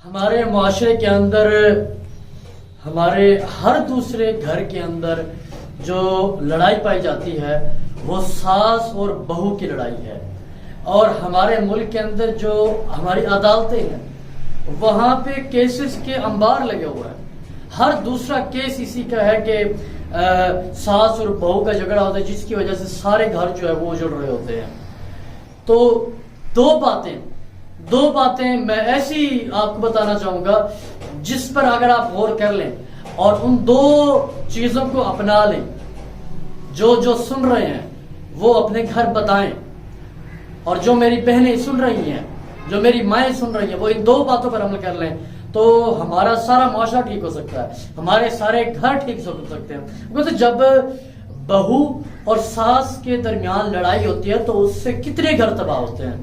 ہمارے معاشرے کے اندر ہمارے ہر دوسرے گھر کے اندر جو لڑائی پائی جاتی ہے وہ ساس اور بہو کی لڑائی ہے. اور ہمارے ملک کے اندر جو ہماری عدالتیں ہیں وہاں پہ کیسز کے انبار لگے ہوئے ہیں. ہر دوسرا کیس اسی کا ہے کہ ساس اور بہو کا جھگڑا ہوتا ہے جس کی وجہ سے سارے گھر جو ہے وہ اجڑ رہے ہوتے ہیں. تو دو باتیں میں ایسی آپ کو بتانا چاہوں گا جس پر اگر آپ غور کر لیں اور ان دو چیزوں کو اپنا لیں، جو سن رہے ہیں وہ اپنے گھر بتائیں، اور جو میری بہنیں سن رہی ہیں، جو میری مائیں سن رہی ہیں، وہ ان دو باتوں پر عمل کر لیں تو ہمارا سارا معاشرہ ٹھیک ہو سکتا ہے، ہمارے سارے گھر ٹھیک ہو سکتے ہیں. کیونکہ جب بہو اور ساس کے درمیان لڑائی ہوتی ہے تو اس سے کتنے گھر تباہ ہوتے ہیں.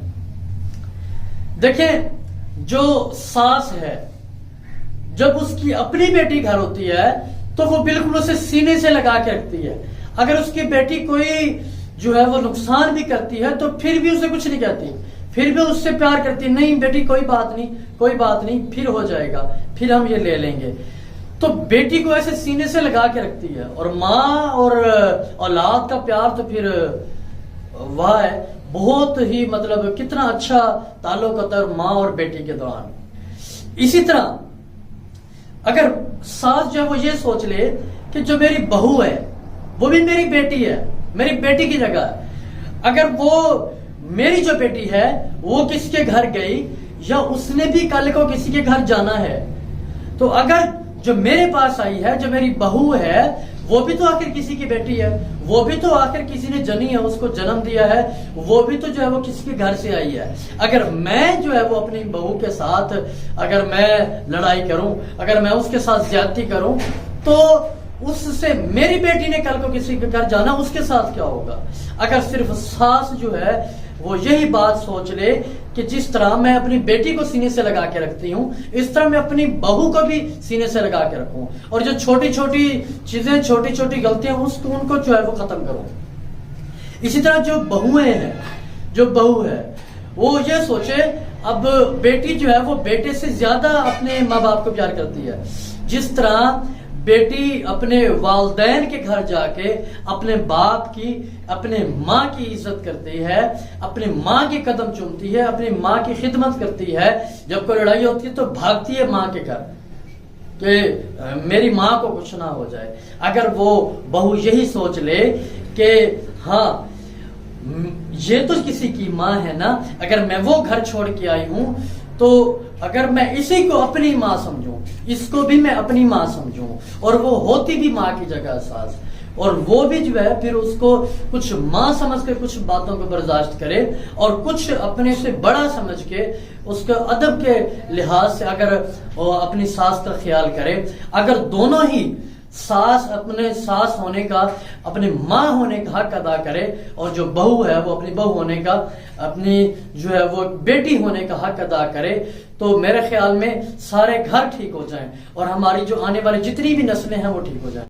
دیکھیں، جو ساس ہے جب اس کی اپنی بیٹی گھر ہوتی ہے تو وہ بالکل اسے سینے سے لگا کے رکھتی ہے. اگر اس کی بیٹی کوئی جو ہے وہ نقصان بھی کرتی ہے تو پھر بھی اسے کچھ نہیں کہتی، پھر بھی اس سے پیار کرتی، نہیں بیٹی کوئی بات نہیں، پھر ہو جائے گا، پھر ہم یہ لے لیں گے. تو بیٹی کو ایسے سینے سے لگا کے رکھتی ہے. اور ماں اور اولاد کا پیار تو پھر واہ ہے، بہت ہی مطلب کتنا اچھا تعلق ہوتا ہے ماں اور بیٹی کے دوران. اسی طرح اگر ساس جو ہے وہ یہ سوچ لے کہ جو میری بہو ہے وہ بھی میری بیٹی ہے، میری بیٹی کی جگہ ہے، اگر وہ میری جو بیٹی ہے وہ کسی کے گھر گئی یا اس نے بھی کل کو کسی کے گھر جانا ہے تو اگر جو میرے پاس آئی ہے، جو میری بہو ہے، وہ بھی تو آخر کسی کی بیٹی ہے، وہ بھی تو آخر کسی نے جنی ہے، اس کو جنم دیا ہے، وہ بھی تو جو ہے وہ کسی کے گھر سے آئی ہے. اگر میں جو ہے وہ اپنی بہو کے ساتھ اگر میں لڑائی کروں، اگر میں اس کے ساتھ زیادتی کروں تو اس سے میری بیٹی نے کل کو کسی کے گھر جانا، اس کے ساتھ کیا ہوگا. اگر صرف ساس جو ہے وہ یہی بات سوچ لے کہ جس طرح میں اپنی بیٹی کو سینے سے لگا کے رکھتی ہوں اس طرح میں اپنی بہو کو بھی سینے سے لگا کے رکھوں، اور جو چھوٹی چھوٹی چیزیں، چھوٹی چھوٹی غلطیاں ان کو جو ہے وہ ختم کروں. اسی طرح جو بہو ہے وہ یہ سوچے، اب بیٹی جو ہے وہ بیٹے سے زیادہ اپنے ماں باپ کو پیار کرتی ہے. جس طرح بیٹی اپنے والدین کے گھر جا کے اپنے باپ کی، اپنے ماں کی عزت کرتی ہے، اپنی ماں کے قدم چومتی ہے، اپنی ماں کی خدمت کرتی ہے، جب کوئی لڑائی ہوتی ہے تو بھاگتی ہے ماں کے گھر کہ میری ماں کو کچھ نہ ہو جائے. اگر وہ بہو یہی سوچ لے کہ ہاں یہ تو کسی کی ماں ہے نا، اگر میں وہ گھر چھوڑ کے آئی ہوں تو اگر میں اسی کو اپنی ماں سمجھوں، اس کو بھی میں اپنی ماں سمجھوں، اور وہ ہوتی بھی ماں کی جگہ ساس، اور وہ بھی جو ہے پھر اس کو کچھ ماں سمجھ کے کچھ باتوں کو برداشت کرے اور کچھ اپنے سے بڑا سمجھ کے اس کے ادب کے لحاظ سے اگر اپنی ساس کا خیال کرے. اگر دونوں ہی ساس اپنے ساس ہونے کا، اپنی ماں ہونے کا حق ادا کرے، اور جو بہو ہے وہ اپنی بہو ہونے کا، اپنی جو ہے وہ بیٹی ہونے کا حق ادا کرے، تو میرے خیال میں سارے گھر ٹھیک ہو جائیں اور ہماری جو آنے والی جتنی بھی نسلیں ہیں وہ ٹھیک ہو جائیں.